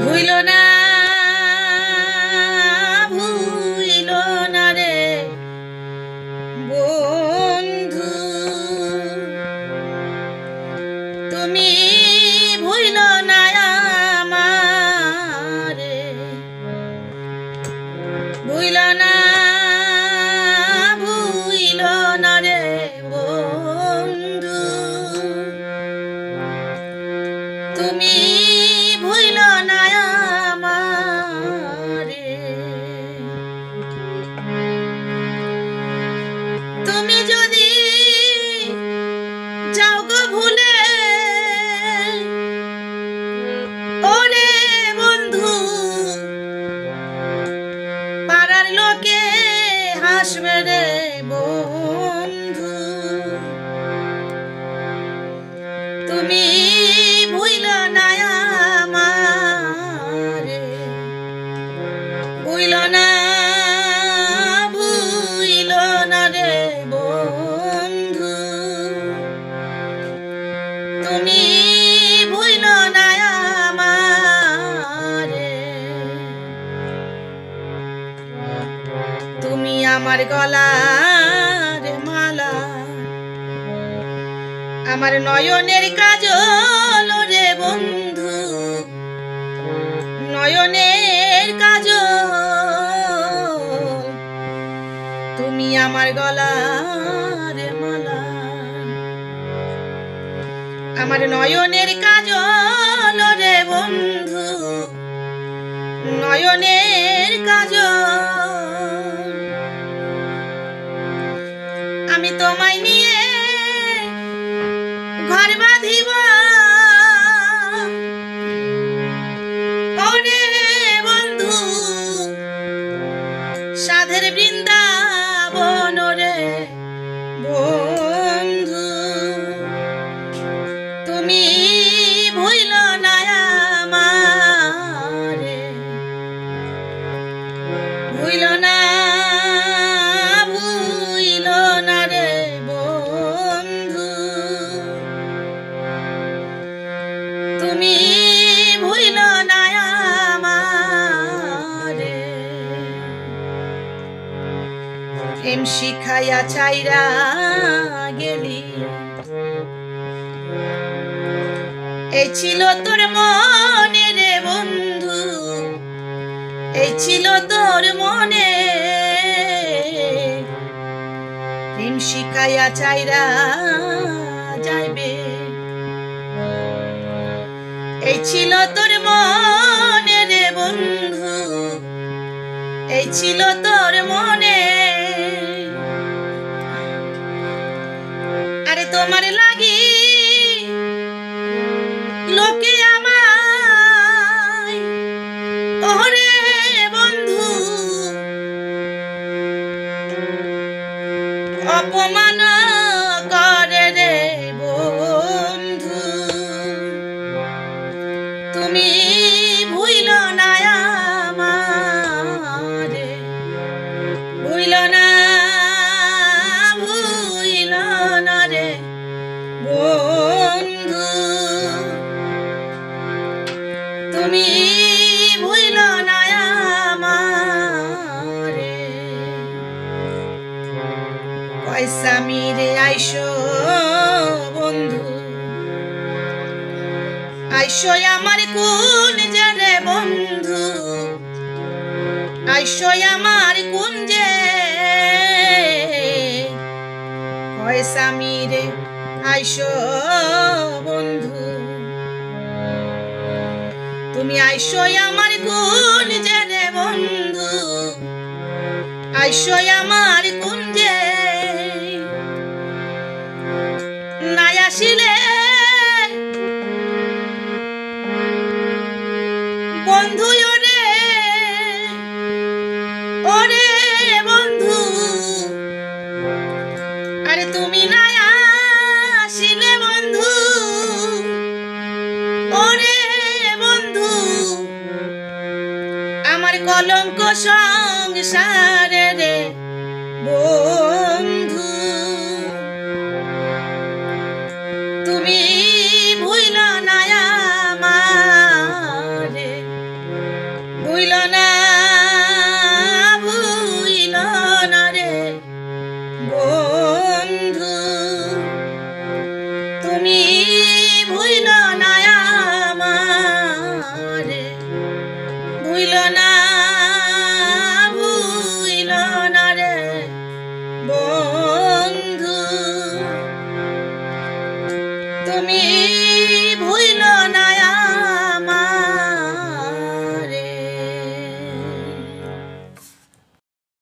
ভুইল না ভুইল না রে বন্ধু, তুমি ভুইল না আমারে, ভুইল না ভুইল না রে বন্ধু, তুমি ভুইল না আমারে। তুমি যদি যাও গো ভুলে ওরে বন্ধু, পাড়ার লোকে হাসবে রে বন্ধু, তুমি ভুইল না আমারে, ভুইল না ভুইল না রে বন্ধু, তুমি ভুইল না আমারে। তুমি আমার গলার মালা, আমার নয়নের কাজল রে বন্ধু, নয়নের কাজল, তুমি আমার গলার মালা, আমার নয়নের কাজল রে বন্ধু, নয়নের কাজল। আমি তোমায় নিয়ে ঘর বাঁধিব ওরে বন্ধু, সাধের বৃন্দাবন রে বন্ধু, তুমি ভুইল না আমারে, ভুইল না ভুইল না রে বন্ধু, তুমি ভুইল না আমারে। প্রেম শিখাইয়া চাইরা গেলি, এই ছিল তোর মনে রে বন্ধু, এই ছিল তোর মনে, প্রেম শিখাইয়া চাইরা যাইবে, এই ছিল তোর মনে রে বন্ধু, এই ছিল তোর মনে। আরে তোমার লাগি লোকে আমায় ওরে বন্ধু অপমান করে রে বন্ধু, তুমি ভুইল না আমারে, ভুইল না ভুইল না রে বন্ধু, তুমি ভুইল না আমারে। পয়সা মিরে আইসো বন্ধু, আইসো আমার কুঞ্জে রে বন্ধু, আইসো আমার কুঞ্জে, পয়সা মিরে আইসো বন্ধু, তুমি আইসো আমার কুঞ্জে রে বন্ধু, আইসো আমার কুঞ্জে। নাই আসিলে বন্ধু ওরে ওরে বন্ধু, আরে তুমি নাই আসিলে বন্ধু ওরে বন্ধু, আমার কলঙ্ক সংসারে রে বন্ধু, তুমি ভুইল ভুইল না ভুইল না রে বন্ধু তুমি ভুইল না